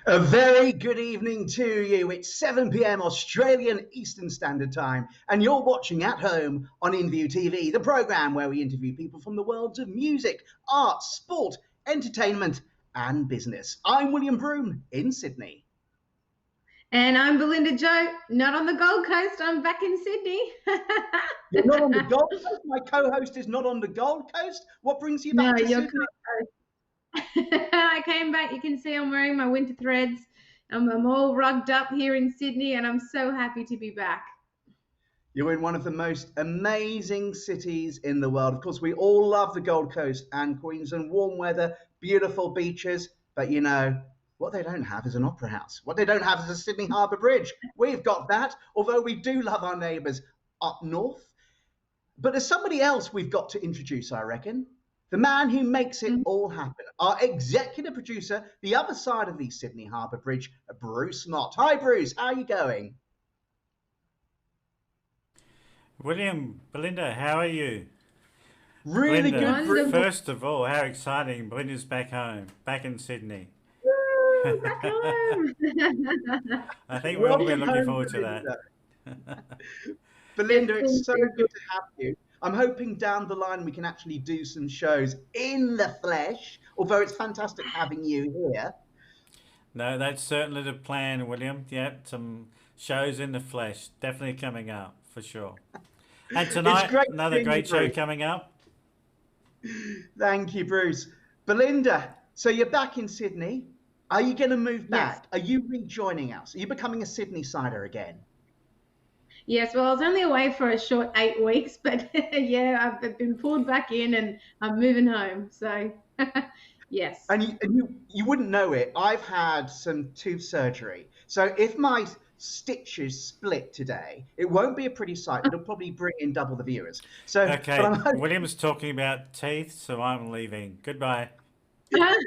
A very good evening to you. It's 7 p.m. Australian Eastern Standard Time, and you're watching at home on InViewTV, the program where we interview people from the worlds of music, art, sport, entertainment, and business. I'm William Brougham in Sydney. And I'm Belinda Joe, not on the Gold Coast. I'm back in Sydney. You're not on the Gold Coast? My co-host is not on the Gold Coast? What brings you back to Sydney? I came back. You can see I'm wearing my winter threads. I'm all rugged up here in Sydney, and I'm so happy to be back. You're in one of the most amazing cities in the world. Of course, we all love the Gold Coast and Queensland, warm weather, beautiful beaches, but you know, what they don't have is an opera house. What they don't have is a Sydney Harbour Bridge. We've got that, although we do love our neighbours up north. But there's somebody else we've got to introduce, I reckon. The man who makes it all happen, our executive producer, the other side of the Sydney Harbour Bridge, Bruce Mott. Hi, Bruce. How are you going? William, Belinda, how are you? Really Belinda, good. First of all, how exciting. Belinda's back home, back in Sydney. Woo, back home. I think we've all been looking forward to that. Belinda, it's so good to have you. I'm hoping down the line we can actually do some shows in the flesh, although it's fantastic having you here. No, that's certainly the plan, William. Yep, some shows in the flesh definitely coming up for sure. And tonight, another great show coming up. Thank you, Bruce. Belinda, so you're back in Sydney. Are you going to move back? Yes. Are you rejoining us? Are you becoming a Sydney sider again? Yes, well, I was only away for a short 8 weeks, but yeah, I've been pulled back in and I'm moving home. So, yes. And you wouldn't know it. I've had some tooth surgery. So if my stitches split today, it won't be a pretty sight. It'll probably bring in double the viewers. So, okay, William's talking about teeth, so I'm leaving. Goodbye. That's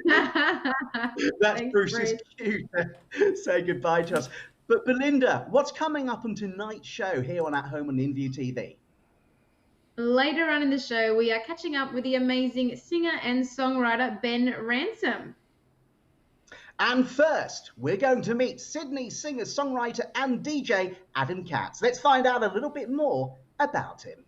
Thanks, Bruce's cue to say goodbye to us. But Belinda, what's coming up on tonight's show here on At Home on InViewTV? Later on in the show, we are catching up with the amazing singer and songwriter Ben Ransom. And first, we're going to meet Sydney singer, songwriter and DJ Adam Katz. Let's find out a little bit more about him.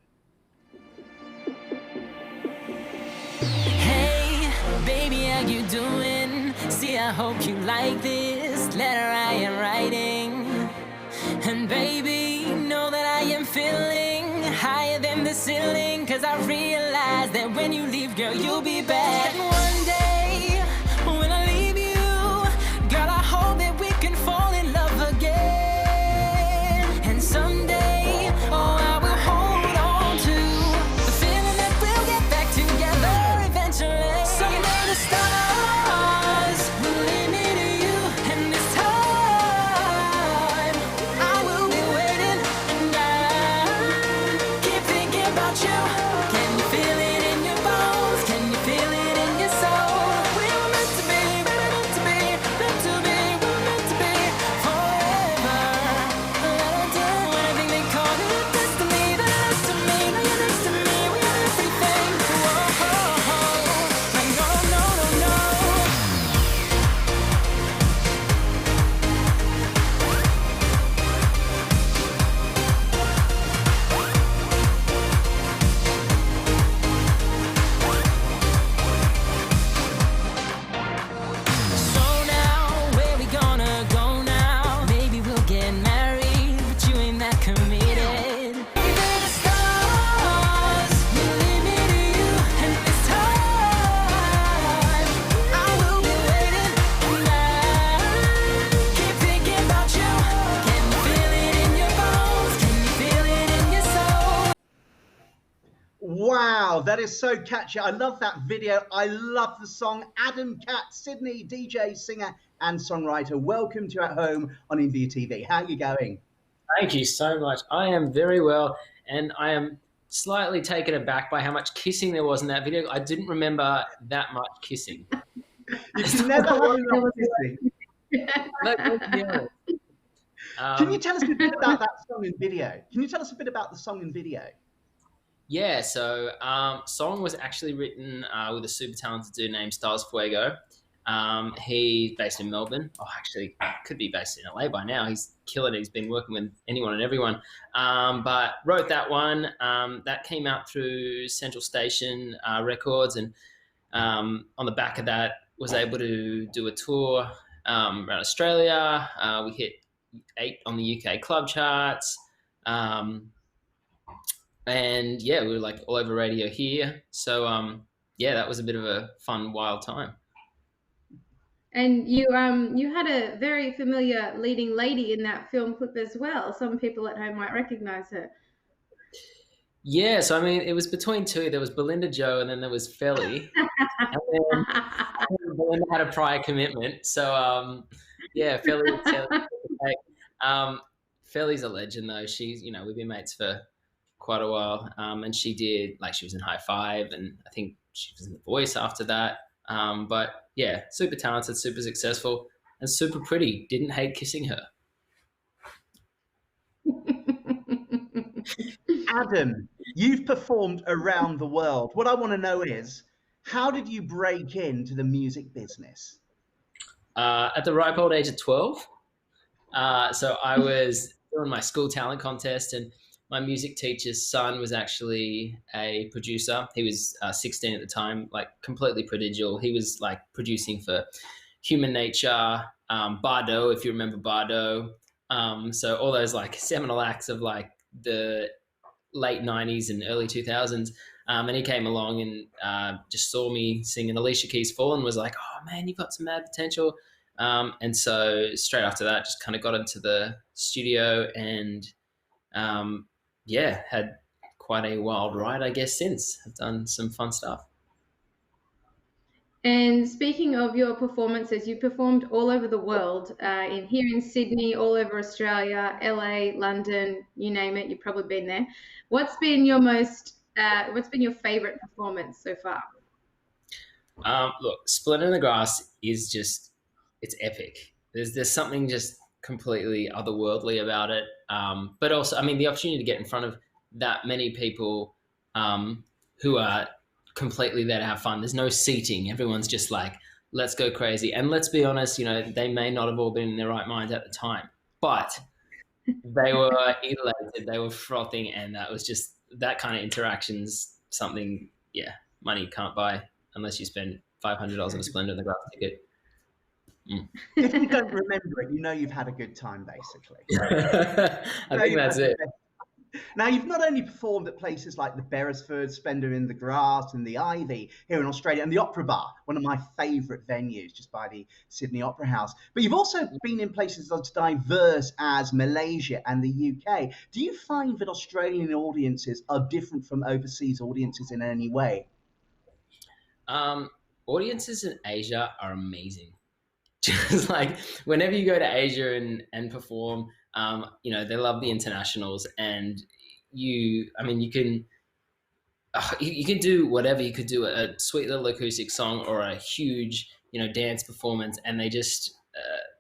Hey, baby, how you doing? See, I hope you like this letter I am writing. And baby, know that I am feeling higher than the ceiling, 'cause I realize that when you leave, girl, you'll be back. And one day, when I leave you, girl, I hope that we can fall in love again. And someday, oh, I will hold on to the feeling that we'll get back together eventually. Someday the stars will lead me to you, and this time I will be waiting, and I keep thinking about you. Can you feel it in your bones? Can you feel it in your soul? Wow, that is so catchy. I love that video. I love the song. Adam Katz, Sydney DJ, singer and songwriter. Welcome to At Home on InViewTV. How are you going? Thank you so much. I am very well, and I am slightly taken aback by how much kissing there was in that video. I didn't remember that much kissing. You can never have enough kissing. Can you tell us a bit about that song and video? Can you tell us a bit about the song and video? Yeah, so song was actually written with a super talented dude named Stars Fuego. He's based in Melbourne. Oh, actually, could be based in LA by now. He's killing it. He's been working with anyone and everyone. But wrote that one. That came out through Central Station Records, and on the back of that, was able to do a tour around Australia. We hit 8 on the UK club charts. And yeah, we were like all over radio here. So yeah, that was a bit of a fun, wild time. And you had a very familiar leading lady in that film clip as well. Some people at home might recognize her. Yeah, so I mean, it was between two. There was Belinda Joe, and then there was Felly. And then Belinda had a prior commitment, so yeah, Felly. Felly's a legend, though. She's, you know, we've been mates for quite a while, and she did, like, she was in High Five, and I think she was in The Voice after that. But yeah, super talented, super successful, and super pretty. Didn't hate kissing her. Adam, you've performed around the world. What I want to know is, how did you break into the music business? At the ripe old age of 12. So I was doing my school talent contest, and my music teacher's son was actually a producer. He was 16 at the time, like completely prodigal. He was like producing for Human Nature, Bardo, if you remember Bardo. So all those like seminal acts of like the late 90s and early 2000s. And he came along and just saw me singing Alicia Keys' Fall and was like, oh man, you've got some mad potential. And so straight after that, just kind of got into the studio and yeah, had quite a wild ride, I guess, since. I've done some fun stuff. And speaking of your performances, you performed all over the world, here in Sydney, all over Australia, LA, London, you name it, you've probably been there. What's been your favorite performance so far? Look, Split in the Grass is just, it's epic. There's something just completely otherworldly about it. But also, I mean, the opportunity to get in front of that many people who are completely there to have fun. There's no seating. Everyone's just like, let's go crazy. And let's be honest, you know, they may not have all been in their right minds at the time, but they were elated, they were frothing, and that was just, that kind of interaction's something, yeah, money can't buy unless you spend $500 on a Splendor in the Grass ticket. If you don't remember it, you know you've had a good time, basically. I think that's it. Now, you've not only performed at places like the Beresford, Splendor in the Grass, and the Ivy here in Australia, and the Opera Bar, one of my favourite venues just by the Sydney Opera House, but you've also been in places as diverse as Malaysia and the UK. Do you find that Australian audiences are different from overseas audiences in any way? Audiences in Asia are amazing. Just like whenever you go to Asia and perform, you know, they love the internationals, and you can do whatever. You could do a sweet little acoustic song or a huge, you know, dance performance, and they just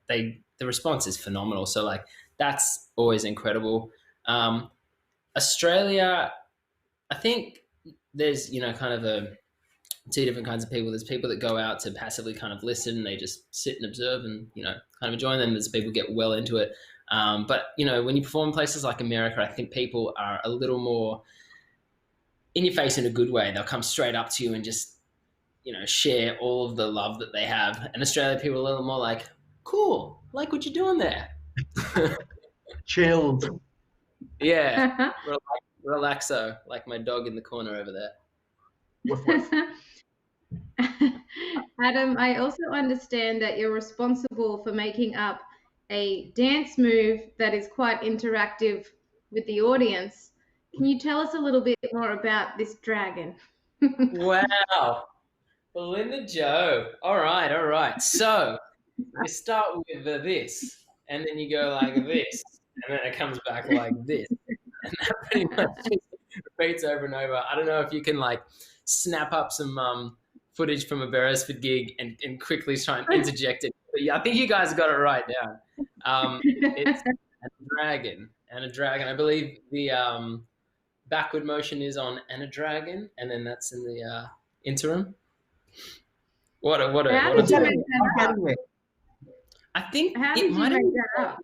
the response is phenomenal. So like that's always incredible. Australia, I think there's, you know, kind of two different kinds of people. There's people that go out to passively kind of listen, and they just sit and observe and, you know, kind of enjoy them. There's people who get well into it. But, you know, when you perform in places like America, I think people are a little more in your face in a good way. They'll come straight up to you and just, you know, share all of the love that they have. In Australia, people are a little more like, cool, like what you're doing there. Chilled. Yeah. Relaxo, like my dog in the corner over there. Woof, woof. Adam, I also understand that you're responsible for making up a dance move that is quite interactive with the audience. Can you tell us a little bit more about this dragon? Wow. Belinda Joe. All right. So you start with this, and then you go like this, and then it comes back like this. And that pretty much just repeats over and over. I don't know if you can like snap up some footage from a Beresford gig and quickly try and interject it. But yeah, I think you guys got it right down. It's a dragon and a dragon. I believe the backward motion is on and a dragon, and then that's in the interim. What a How did you make that up? I think How it did you might make have that up?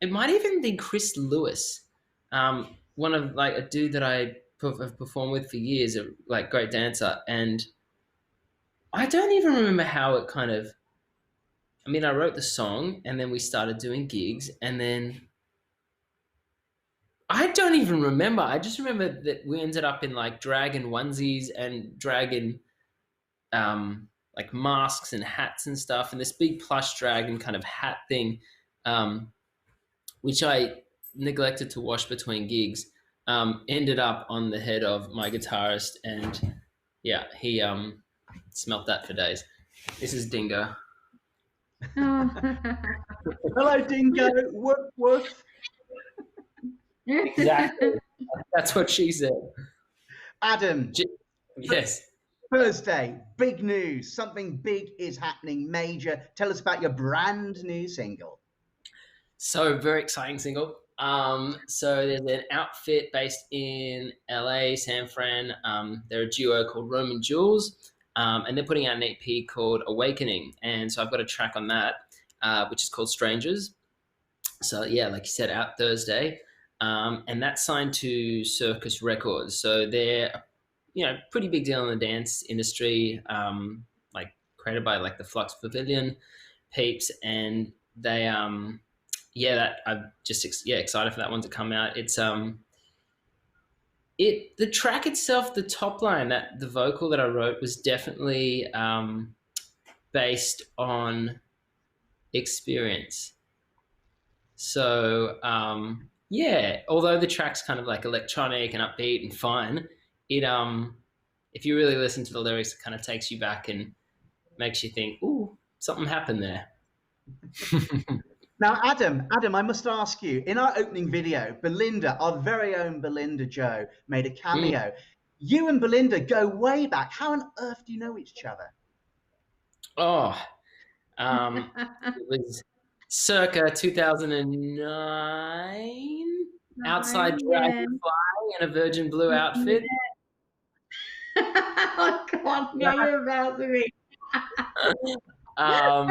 it might even be Chris Lewis, one of like a dude that I have performed with for years, a like great dancer, and I don't even remember how it kind of. I mean, I wrote the song, and then we started doing gigs, and then I don't even remember. I just remember that we ended up in like dragon onesies and dragon like masks and hats and stuff, and this big plush dragon kind of hat thing, which I neglected to wash between gigs, ended up on the head of my guitarist, and yeah, he smelt that for days. This is Dingo. Oh. Hello, Dingo. Woof woof. Exactly. That's what she said. Adam. Yes. Thursday, big news. Something big is happening, major. Tell us about your brand new single. So, very exciting single. So there's an outfit based in LA, San Fran. They're a duo called Roman Jules, and they're putting out an EP called Awakening. And so I've got a track on that, which is called Strangers. So yeah, like you said, out Thursday. And that's signed to Circus Records. So they're, pretty big deal in the dance industry, like created by like the Flux Pavilion peeps. And they, I'm just excited for that one to come out. It's the track itself, the top line, that the vocal that I wrote was definitely based on experience. So although the track's kind of like electronic and upbeat and fun, it if you really listen to the lyrics, it kind of takes you back and makes you think, ooh, something happened there. Now, Adam, I must ask you, in our opening video, Belinda, our very own Belinda Joe, made a cameo. You and Belinda go way back. How on earth do you know each other? It was circa 2009, outside Dragonfly in a Virgin Blue outfit. Oh, God, now you're embarrassing me. And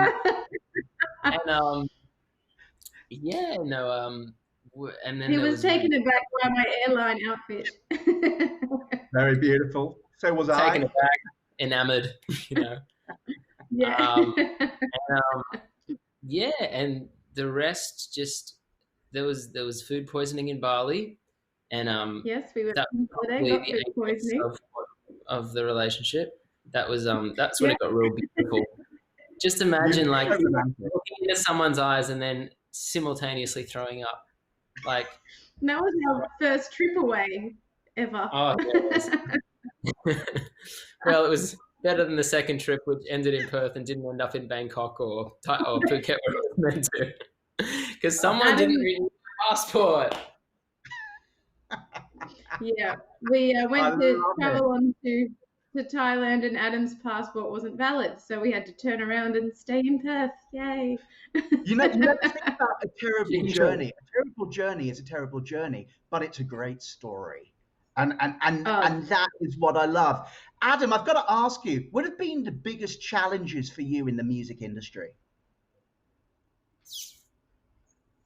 then he was taken aback by my airline outfit. Very beautiful. So was I. Taken aback, enamored, Yeah. And the rest just there was food poisoning in Bali, and yes, we were that on holiday, got food poisoning of the relationship. That was that's when it got real beautiful. Just imagine like looking into someone's eyes and then simultaneously throwing up. Like that was our first trip away ever. Oh, yes. Well, it was better than the second trip, which ended in Perth and didn't end up in Bangkok or Phuket where it was meant to, because someone didn't read the passport. Yeah, we went to travel on to Thailand, and Adam's passport wasn't valid, so we had to turn around and stay in Perth. Yay! You never think about a terrible journey. A terrible journey is a terrible journey, but it's a great story, and that is what I love. Adam, I've got to ask you, what have been the biggest challenges for you in the music industry?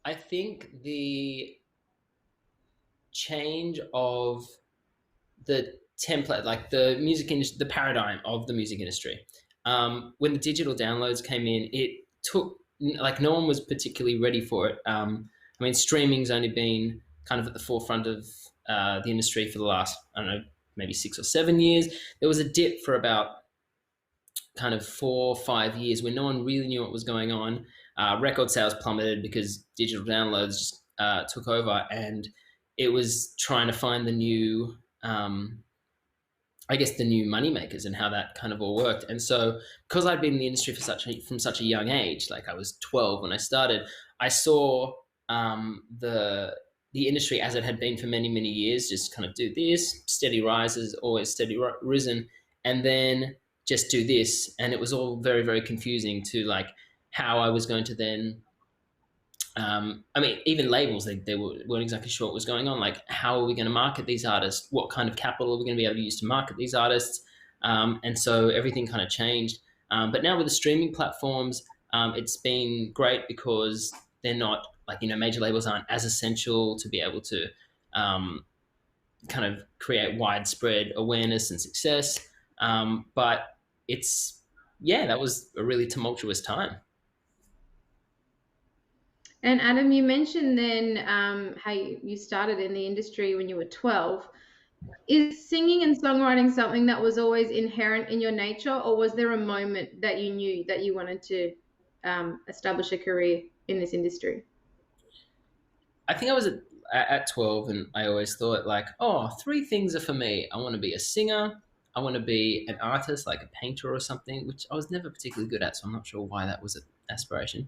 I think the change of the template, like the music industry, the paradigm of the music industry. When the digital downloads came in, it took, like, no one was particularly ready for it. I mean, streaming's only been kind of at the forefront of the industry for the last, I don't know, maybe 6 or 7 years. There was a dip for about kind of 4 or 5 years when no one really knew what was going on. Record sales plummeted because digital downloads just took over, and it was trying to find the new, I guess, the new money makers and how that kind of all worked. And so, because I'd been in the industry from such a young age, like I was 12 when I started, I saw the industry as it had been for many, many years, just kind of do this, steady rises, always steady risen, and then just do this. And it was all very, very confusing to like how I was going to then, I mean, even labels, they weren't exactly sure what was going on. Like, how are we going to market these artists? What kind of capital are we going to be able to use to market these artists? And so everything kind of changed. But now with the streaming platforms, it's been great because they're not like, major labels aren't as essential to be able to kind of create widespread awareness and success. But that was a really tumultuous time. And Adam, you mentioned then how you started in the industry when you were 12. Is singing and songwriting something that was always inherent in your nature, or was there a moment that you knew that you wanted to establish a career in this industry? I think I was at 12, and I always thought like, oh, 3 things are for me. I want to be a singer, I want to be an artist, like a painter or something, which I was never particularly good at, so I'm not sure why that was an aspiration.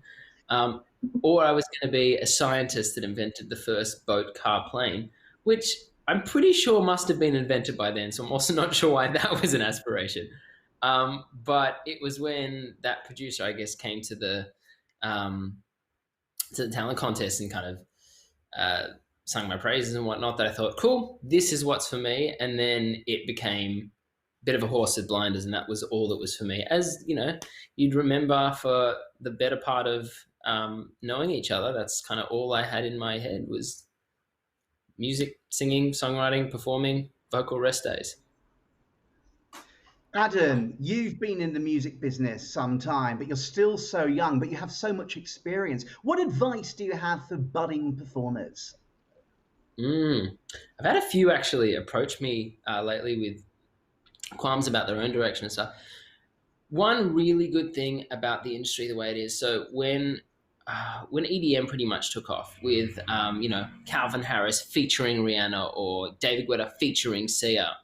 Or I was going to be a scientist that invented the first boat, car, plane, which I'm pretty sure must have been invented by then, so I'm also not sure why that was an aspiration. But it was when that producer, I guess, came to the talent contest and kind of sung my praises and whatnot, that I thought, cool, this is what's for me. And then it became a bit of a horse with blinders, and that was all that was for me. As you'd remember, for the better part of knowing each other, that's kind of all I had in my head was music, singing, songwriting, performing, vocal rest days. Adam, you've been in the music business some time, but you're still so young, but you have so much experience. What advice do you have for budding performers? I've had a few actually approach me lately with qualms about their own direction and stuff. One really good thing about the industry the way it is, so when EDM pretty much took off with Calvin Harris featuring Rihanna or David Guetta featuring Sia,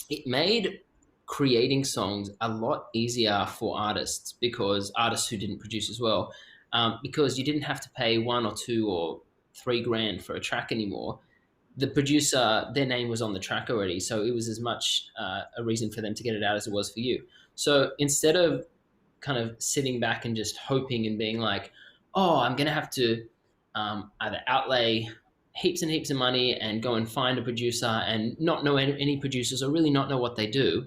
it made creating songs a lot easier for artists who didn't produce as well, because you didn't have to pay $1 or $2 or $3,000 for a track anymore. The producer, their name was on the track already, so it was as much a reason for them to get it out as it was for you. So instead of kind of sitting back and just hoping and being like, oh, I'm going to have to either outlay heaps and heaps of money and go and find a producer and not know any producers or really not know what they do,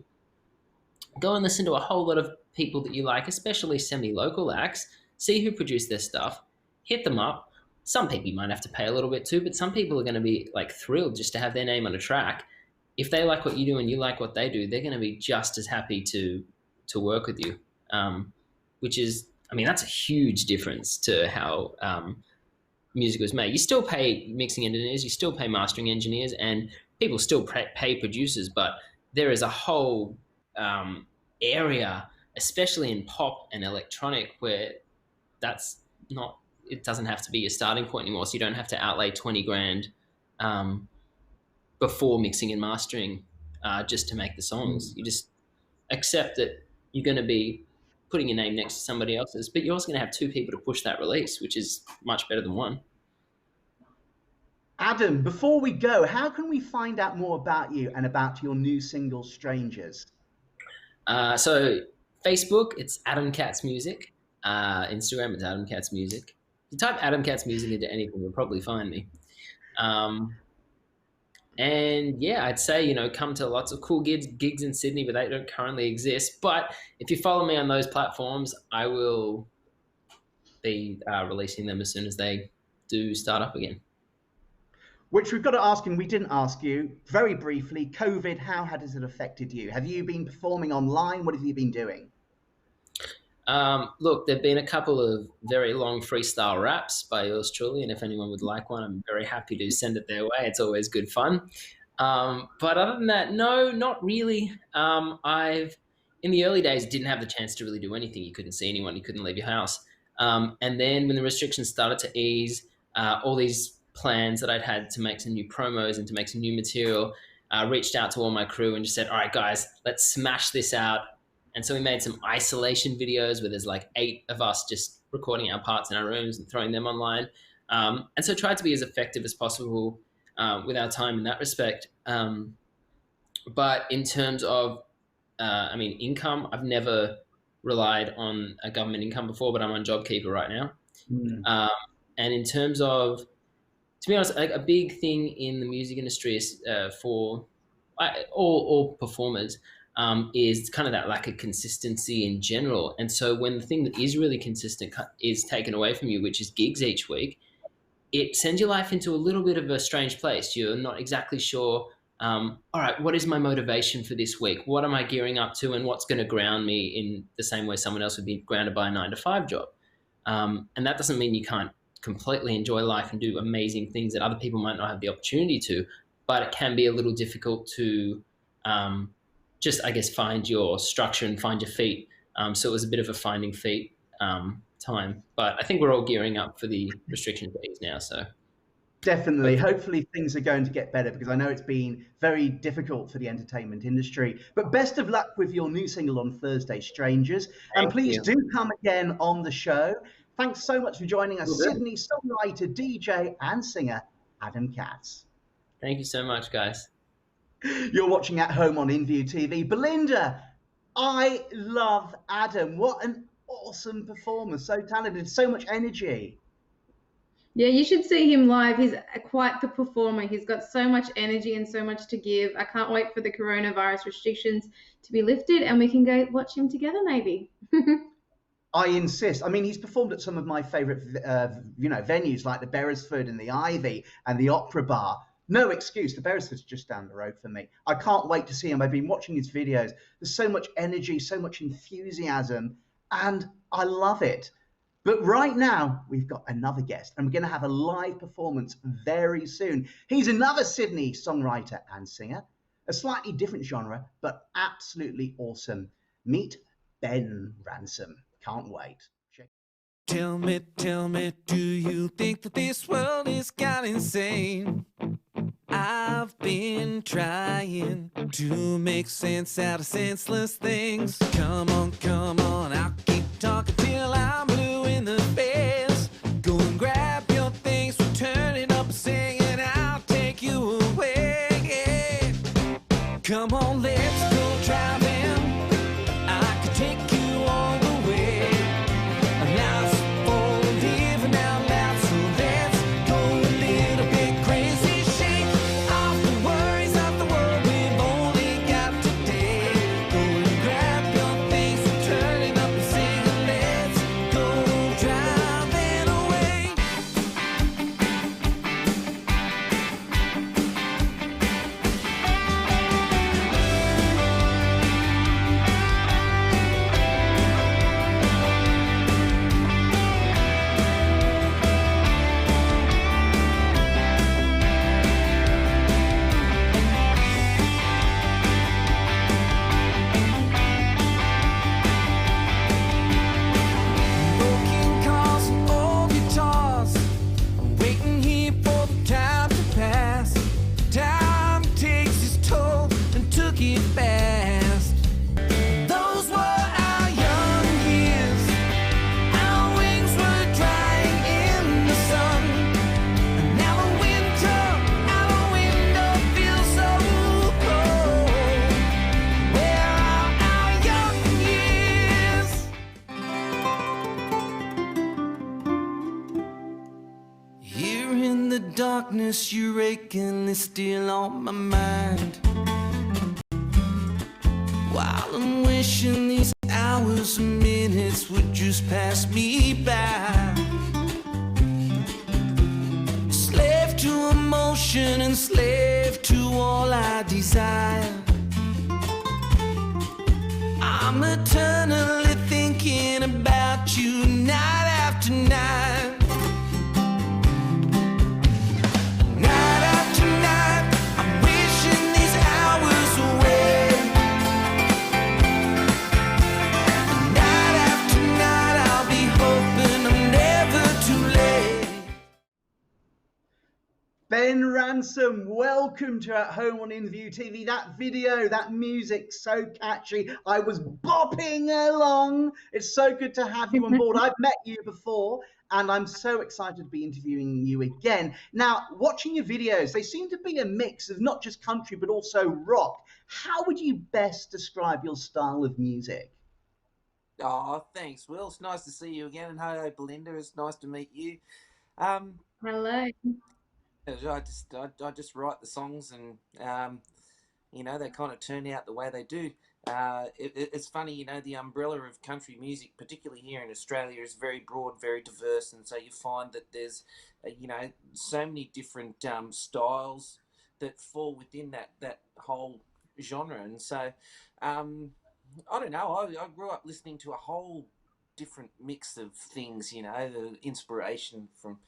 go and listen to a whole lot of people that you like, especially semi-local acts, see who produce their stuff, hit them up. Some people you might have to pay a little bit too, but some people are going to be like thrilled just to have their name on a track. If they like what you do and you like what they do, they're going to be just as happy to work with you, which is, I mean, that's a huge difference to how music was made. You still pay mixing engineers, you still pay mastering engineers, and people still pay producers, but there is a whole area, especially in pop and electronic, where it doesn't have to be your starting point anymore. So you don't have to outlay $20,000 before mixing and mastering just to make the songs. You just accept that you're going to be putting your name next to somebody else's, but you're also going to have 2 people to push that release, which is much better than 1. Adam, before we go, how can we find out more about you and about your new single, Strangers? So Facebook, it's Adam Katz Music. Instagram, it's Adam Katz Music. If you type Adam Katz Music into anything, you'll probably find me. And yeah, I'd say, come to lots of cool gigs in Sydney, but they don't currently exist. But if you follow me on those platforms, I will be releasing them as soon as they do start up again. Which we've got to ask, and we didn't ask you, very briefly, COVID, how has it affected you? Have you been performing online? What have you been doing? Look, there've been a couple of very long freestyle raps by yours truly, and if anyone would like one, I'm very happy to send it their way. It's always good fun. But other than that, no, not really. In the early days, didn't have the chance to really do anything. You couldn't see anyone. You couldn't leave your house. And then when the restrictions started to ease, all these plans that I'd had to make some new promos and to make some new material. Reached out to all my crew and just said, all right, guys, let's smash this out. And so we made some isolation videos where there's like 8 of us just recording our parts in our rooms and throwing them online. And so tried to be as effective as possible with our time in that respect. But in terms of, income, I've never relied on a government income before, but I'm on JobKeeper right now. And in terms of, to be honest, a big thing in the music industry is for all performers is kind of that lack of consistency in general. And so when the thing that is really consistent is taken away from you, which is gigs each week, it sends your life into a little bit of a strange place. You're not exactly sure, all right, what is my motivation for this week? What am I gearing up to? And what's going to ground me in the same way someone else would be grounded by a 9-to-5 job? And that doesn't mean you can't completely enjoy life and do amazing things that other people might not have the opportunity to, but it can be a little difficult to just, I guess, find your structure and find your feet. So it was a bit of a finding feet time, but I think we're all gearing up for the restriction phase now. So definitely, hopefully things are going to get better, because I know it's been very difficult for the entertainment industry. But best of luck with your new single on Thursday, Strangers. And please do come again on the show. Thanks so much for joining us, Sydney songwriter, DJ and singer, Adam Katz. Thank you so much, guys. You're watching At Home on InViewTV. Belinda, I love Adam. What an awesome performer. So talented, so much energy. Yeah, you should see him live. He's quite the performer. He's got so much energy and so much to give. I can't wait for the coronavirus restrictions to be lifted and we can go watch him together maybe. I insist. I mean, he's performed at some of my favourite, venues like the Beresford and the Ivy and the Opera Bar. No excuse. The Beresford's just down the road for me. I can't wait to see him. I've been watching his videos. There's so much energy, so much enthusiasm, and I love it. But right now, we've got another guest, and we're going to have a live performance very soon. He's another Sydney songwriter and singer, a slightly different genre, but absolutely awesome. Meet Ben Ransom. Can't wait. Tell me, do you think that this world is kind of insane? I've been trying to make sense out of senseless things. Come on, I'll keep talking till I'm blue in the face. Go and grab your things, we'll turn it up and sing, and I'll take you away. Come on, let's go driving. I could take you all the way. Life's for living out loud, so let's go a little bit crazy. Shake off the worries of the world we've only got today. Go and grab your things and turn it up and sing, and let's go driving away. Broken cars and old guitars, waiting here for the time to pass. Time takes its toll and took it fast. Those were our young years. Our wings were drying in the sun. And now the winter out the window feels so cold. Where are our young years? Here in the darkness, your aching is still on my mind. While I'm wishing these hours and minutes would just pass me by. Slave to emotion and slave to all I desire. I'm eternally thinking about you night after night. Night after night, I'm wishing these hours away. Night after night, I'll be hoping I'm never too late. Ben Ransom, welcome to At Home on InViewTV. That video, that music, so catchy. I was bopping along. It's so good to have you on board. I've met you before, and I'm so excited to be interviewing you again. Now, watching your videos, they seem to be a mix of not just country, but also rock. How would you best describe your style of music? Oh, thanks, Will. It's nice to see you again. And hello, Belinda. It's nice to meet you. Hello. I just write the songs, and they kind of turn out the way they do. It's funny, the umbrella of country music, particularly here in Australia, is very broad, very diverse, and so you find that there's, so many different styles that fall within that whole genre, and so. I don't know. I grew up listening to a whole different mix of things, the inspiration from,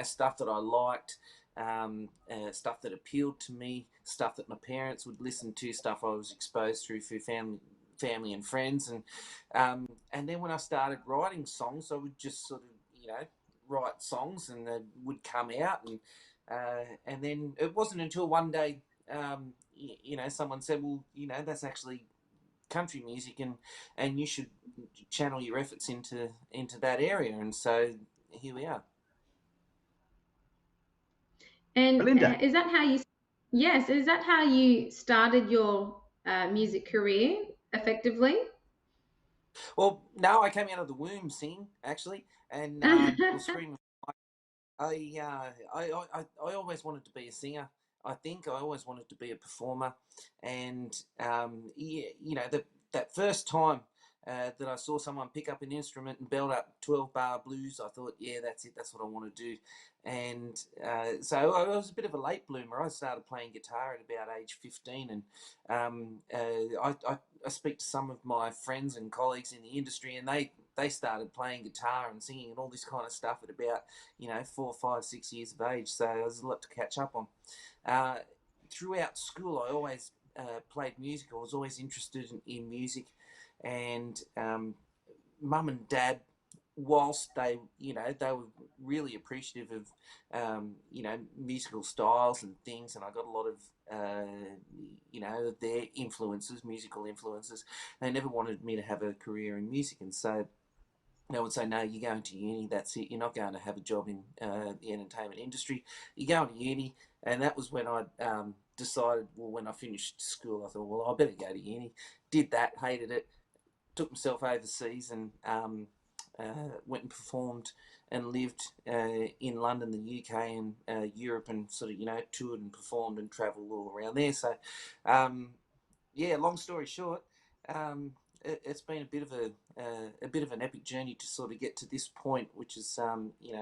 stuff that I liked, stuff that appealed to me, stuff that my parents would listen to, stuff I was exposed through family and friends. And then when I started writing songs, I would just sort of, write songs, and they would come out. And then it wasn't until one day, someone said, well, that's actually country music, and you should channel your efforts into that area, and so here we are. And Belinda. is that how you started your music career effectively? Well, no, I came out of the womb singing, actually, and was screaming. I always wanted to be a singer. I think I always wanted to be a performer, and that first time that I saw someone pick up an instrument and belt up 12-bar blues, I thought, yeah, that's it. That's what I want to do. And so I was a bit of a late bloomer. I started playing guitar at about age 15, and I speak to some of my friends and colleagues in the industry, and they started playing guitar and singing and all this kind of stuff at about 4, 5, 6 years of age. So there's a lot to catch up on. Throughout school, I always played music. I was always interested in music, and mum and dad, whilst they were really appreciative of musical styles and things, and I got a lot of their influences, musical influences. They never wanted me to have a career in music, and so they would say, no, you're going to uni, that's it. You're not going to have a job in the entertainment industry. You're going to uni. And that was when I decided, well, when I finished school, I thought, well, I better go to uni. Did that, hated it, took myself overseas, and went and performed and lived in London, the UK, and Europe, and sort of, toured and performed and travelled all around there. So, long story short, it's been a bit of an epic journey to sort of get to this point, which is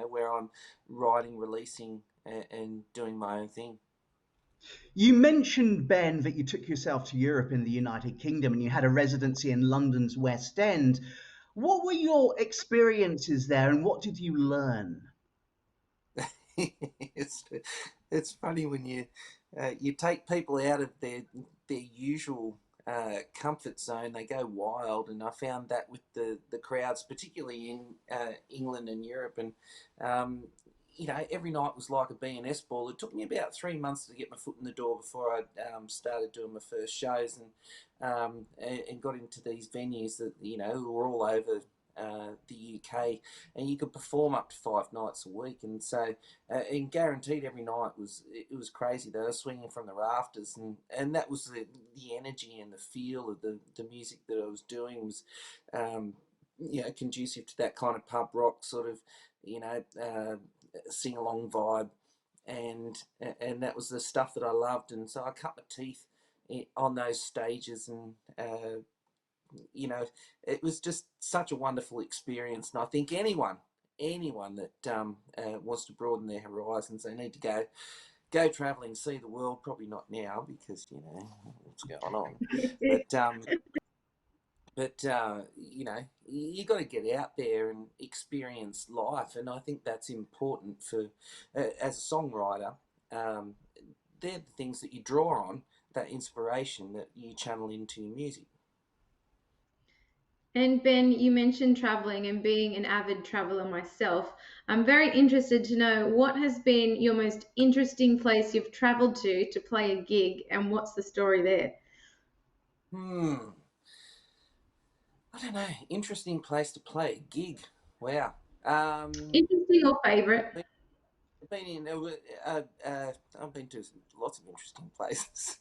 where I'm writing, releasing, and doing my own thing. You mentioned, Ben, that you took yourself to Europe in the United Kingdom, and you had a residency in London's West End. What were your experiences there, and what did you learn? It's funny when you take people out of their usual comfort zone, they go wild, and I found that with the crowds, particularly in England and Europe, and every night was like a B&S ball. It took me about 3 months to get my foot in the door before I started doing my first shows, and got into these venues that were all over the UK, and you could perform up to 5 nights a week, and so and guaranteed every night was crazy. They were swinging from the rafters, and that was the energy and the feel of the music that I was doing was conducive to that kind of pub rock sort of sing along vibe, and that was the stuff that I loved, and so I cut my teeth on those stages, and it was just such a wonderful experience. And I think anyone that wants to broaden their horizons, they need to go travelling, see the world. Probably not now because what's going on, but you got to get out there and experience life, and I think that's important for as a songwriter. They're the things that you draw on, that inspiration that you channel into your music. And Ben, you mentioned traveling and being an avid traveler myself. I'm very interested to know what has been your most interesting place you've traveled to play a gig, and what's the story there? I don't know. Interesting place to play a gig. Wow. Interesting or favorite? Been in. I've been to lots of interesting places.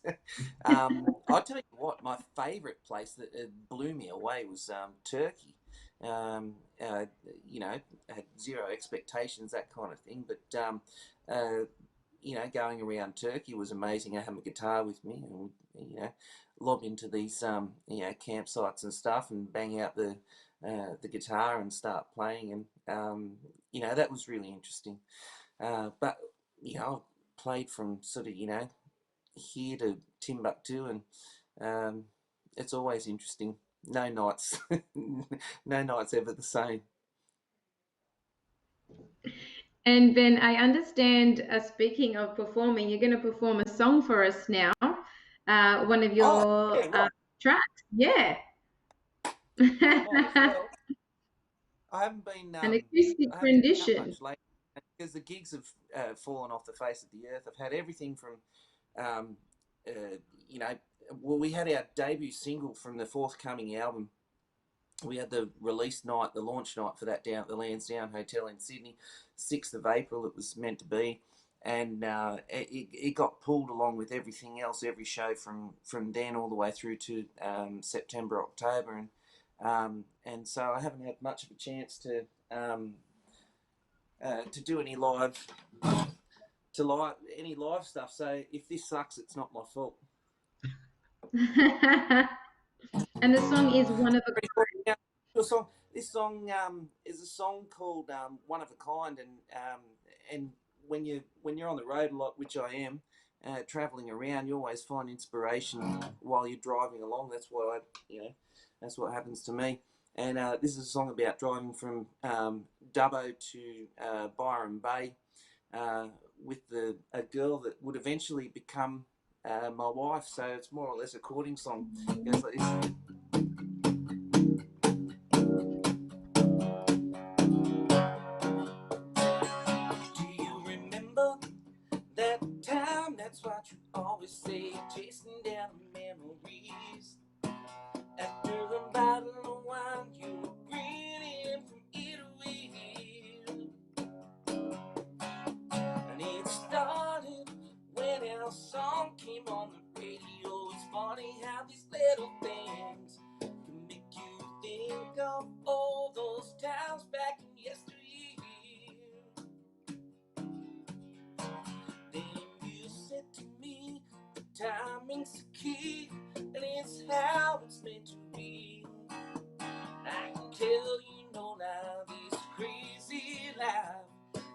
I'll tell you what. My favourite place that blew me away was Turkey. You know, had zero expectations, that kind of thing. But you know, going around Turkey was amazing. I had my guitar with me, and you know, lob into these you know, campsites and stuff, and bang out the guitar and start playing, and you know, that was really interesting. But you know, I've played from sort of, you know, here to Timbuktu, and it's always interesting. No nights, no nights ever the same. And Ben, I understand, speaking of performing, you're going to perform a song for us now, one of Oh, your yeah, right. tracks. Yeah. Might as well. I haven't been. An acoustic I haven't been out rendition. much lately because the gigs have fallen off the face of the earth. I've had everything from, um, you know, well, we had our debut single from the forthcoming album. We had the release night, the launch night for that down at the Lansdowne Hotel in Sydney, 6th of April. It was meant to be, and it got pulled along with everything else, every show from then all the way through to September, October, and so I haven't had much of a chance to do any any live stuff. So if this sucks, it's not my fault. And the song is One of a Kind. This song is a song called "One of a Kind," and when you're on the road a lot, which I am, traveling around, you always find inspiration while you're driving along. That's what that's what happens to me. And this is a song about driving from Dubbo to Byron Bay with a girl that would eventually become my wife. So it's more or less a courting song. It goes like this. That's what you always say, chasing down memories. After a bottle of wine, you were grinning from ear to ear. And it started when our song came on the radio. It's funny how these little things can make you think of all those times back in yesteryear. Timing's the key, and it's how it's meant to be. I can tell you know now this crazy life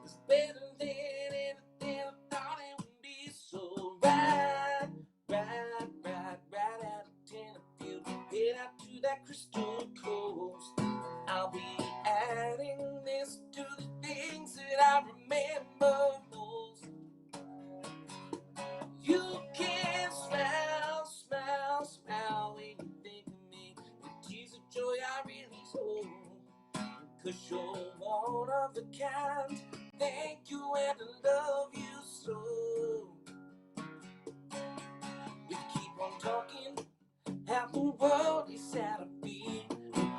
is better than anything I thought it would be. So ride out of Tenerife, head out to that crystal coast. I'll be adding this to the things that I remember most. You can smile when you think of me. The tears of joy I really hold. 'Cause you're one of a kind. Thank you and I love you so. We keep on talking how the world is sad to be.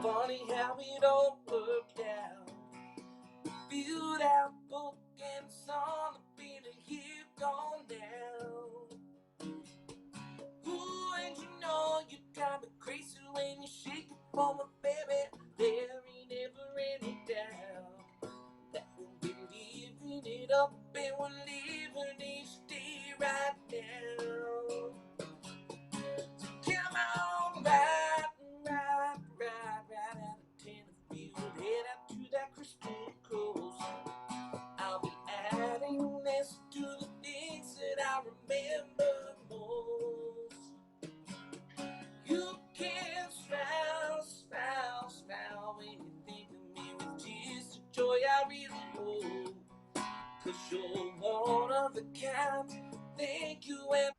Funny how it all worked out. Filled out book and song, been a year gone down. Ooh, and you know you drive me crazy when you shake it for me, baby. There ain't ever any doubt that we'll be living it up and we're living each day right now. So come on, ride out of Tennessee. We'll head out to that crystal coast. I'll be adding this to the things that I remember most. You can smile when you think of me with tears of joy I really hold. 'Cause you're one of a kind. Thank you and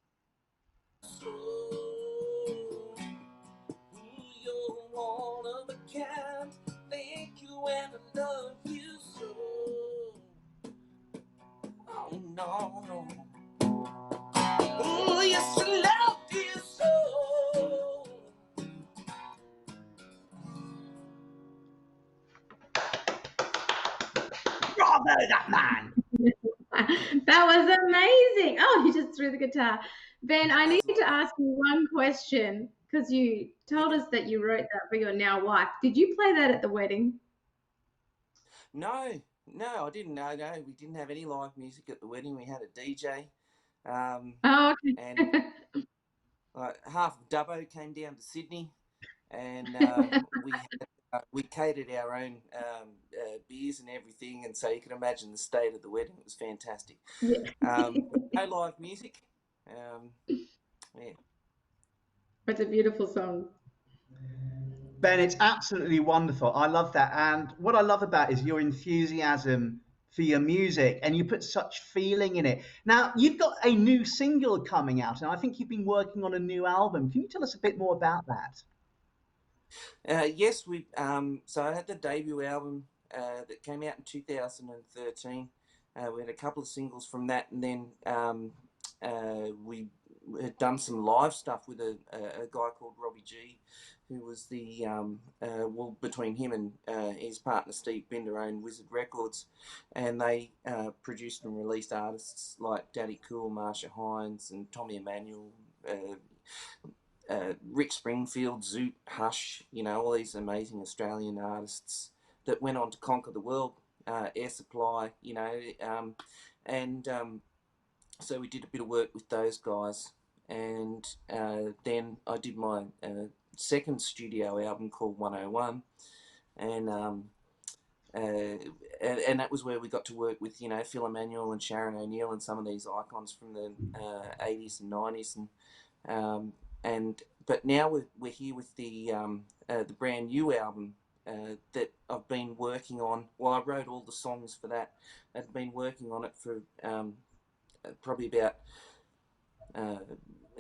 so. Ooh, you're one of a no, no, no. Oh, yes, I love you so. Bravo, that man. That was amazing. Oh, he just threw the guitar. Ben, I need to ask you one question because you told us that you wrote that for your now wife. Did you play that at the wedding? No, I didn't know. No, we didn't have any live music at the wedding. We had a DJ. Oh, okay. And half of Dubbo came down to Sydney, and we catered our own beers and everything, and so you can imagine the state of the wedding. It was fantastic. Yeah. No live music. Yeah. It's a beautiful song. Ben, it's absolutely wonderful. I love that. And what I love about it is your enthusiasm for your music, and you put such feeling in it. Now, you've got a new single coming out, and I think you've been working on a new album. Can you tell us a bit more about that? Yes, we. So I had the debut album that came out in 2013. We had a couple of singles from that, and then we had done some live stuff with a guy called Robbie G, who was the between him and his partner Steve Binder owned Wizard Records, and they produced and released artists like Daddy Cool, Marsha Hines, and Tommy Emmanuel, Rick Springfield, Zoot, Hush, all these amazing Australian artists that went on to conquer the world, Air Supply, so we did a bit of work with those guys, and then I did my second studio album called 101, and that was where we got to work with Phil Emmanuel and Sharon O'Neill and some of these icons from the 80s and 90s, but now we're here with the brand new album that I've been working on. Well, I wrote all the songs for that. I've been working on it for probably about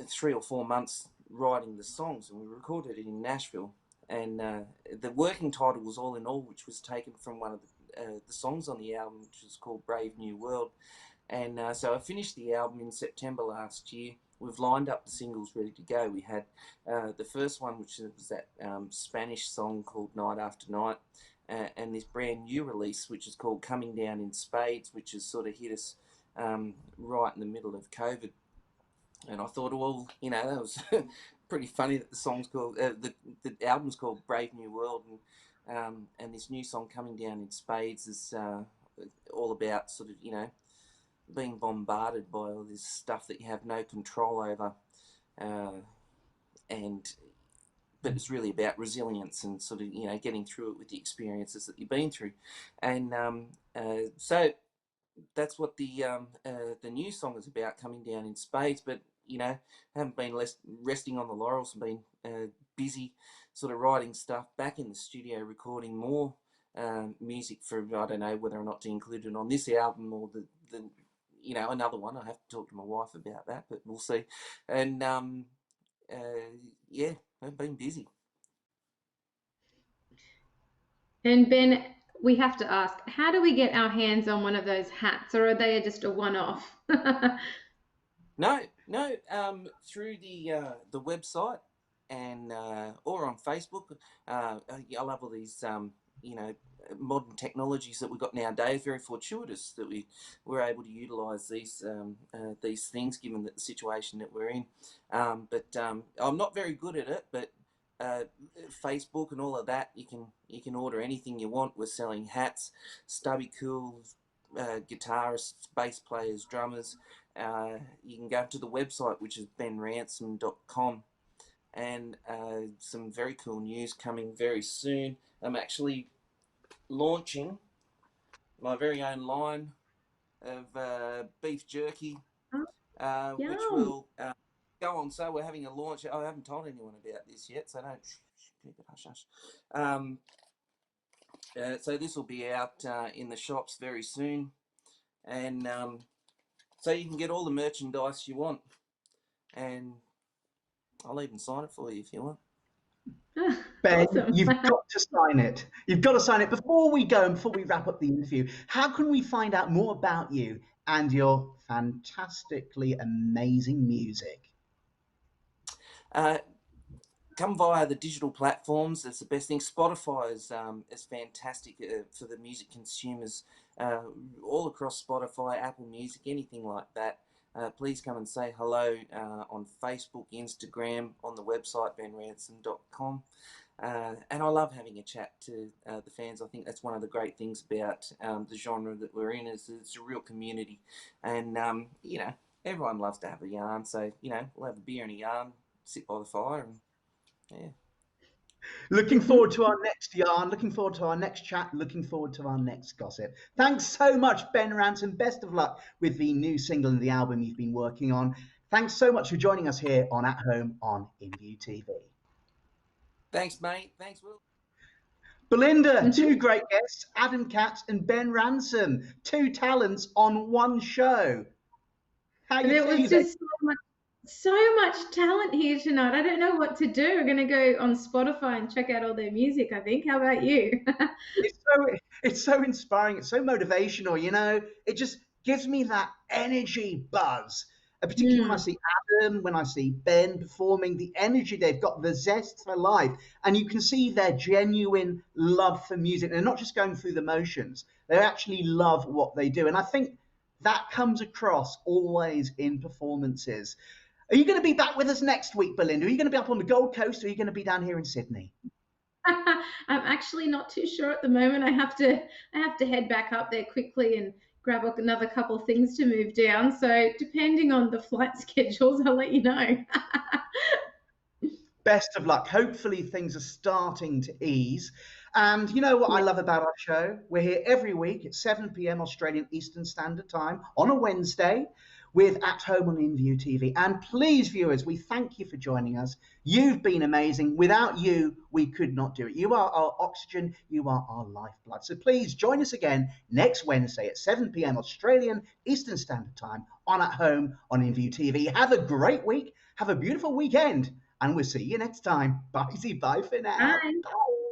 3 or 4 months writing the songs, and we recorded it in Nashville. And the working title was All in All, which was taken from one of the songs on the album, which was called Brave New World. And so I finished the album in September last year. We've lined up the singles ready to go. We had the first one, which was that Spanish song called Night After Night, and this brand new release, which is called Coming Down in Spades, which has sort of hit us right in the middle of COVID. And I thought, well, that was pretty funny that the song's called, the album's called Brave New World, and this new song Coming Down in Spades is all about sort of, being bombarded by all this stuff that you have no control over, but it's really about resilience and sort of getting through it with the experiences that you've been through, and so that's what the new song is about, Coming Down in Spades. But haven't been resting on the laurels and been busy sort of writing stuff, back in the studio recording more music for, I don't know whether or not to include it on this album or the another one. I have to talk to my wife about that, but we'll see. And yeah, I've been busy. And Ben, we have to ask, how do we get our hands on one of those hats, or are they just a one-off? No, through the website and or on Facebook. I love all these modern technologies that we've got nowadays. Very fortuitous that we were able to utilise these things, given that the situation that we're in. But I'm not very good at it. But Facebook and all of that, you can order anything you want. We're selling hats, stubby cools, guitarists, bass players, drummers. You can go to the website, which is benransom.com, and some very cool news coming very soon. I'm actually launching my very own line of beef jerky, which will go on sale. We're having a launch. I haven't told anyone about this yet, so don't keep it hush hush. So this will be out in the shops very soon, and so you can get all the merchandise you want, and I'll even sign it for you if you want. Ben, Awesome. You've got to sign it. You've got to sign it. Before we go and before we wrap up the interview, how can we find out more about you and your fantastically amazing music? Come via the digital platforms. It's the best thing. Spotify is fantastic for the music consumers all across Spotify, Apple Music, anything like that. Please come and say hello on Facebook, Instagram, on the website benransom.com. And I love having a chat to the fans. I think that's one of the great things about the genre that we're in, is it's a real community. And, you know, everyone loves to have a yarn. So, you know, we'll have a beer and a yarn, sit by the fire, and yeah. Looking forward to our next yarn, looking forward to our next chat, looking forward to our next gossip. Thanks so much, Ben Ransom. Best of luck with the new single and the album you've been working on. Thanks so much for joining us here on At Home on InViewTV. Thanks, mate. Thanks, Will. Belinda, two great guests, Adam Katz and Ben Ransom. Two talents on one show. How you feeling? Was just so much talent here tonight. I don't know what to do. We're going to go on Spotify and check out all their music, I think. How about you? It's so inspiring. It's so motivational, you know. It just gives me that energy buzz. Particularly when I see Adam, when I see Ben performing, the energy they've got, the zest for life. And you can see their genuine love for music. They're not just going through the motions. They actually love what they do. And I think that comes across always in performances. Are you going to be back with us next week, Belinda? Are you going to be up on the Gold Coast, or are you going to be down here in Sydney? I'm actually not too sure at the moment. I have to head back up there quickly and grab another couple of things to move down. So depending on the flight schedules, I'll let you know. Best of luck. Hopefully things are starting to ease. And you know what I love about our show? We're here every week at 7 p.m. Australian Eastern Standard Time on a Wednesday with At Home on InViewTV. And please, viewers, we thank you for joining us. You've been amazing. Without you, we could not do it. You are our oxygen. You are our lifeblood. So please join us again next Wednesday at 7 p.m. Australian Eastern Standard Time on At Home on InViewTV. Have a great week. Have a beautiful weekend. And we'll see you next time. Bye for now. Bye. Bye.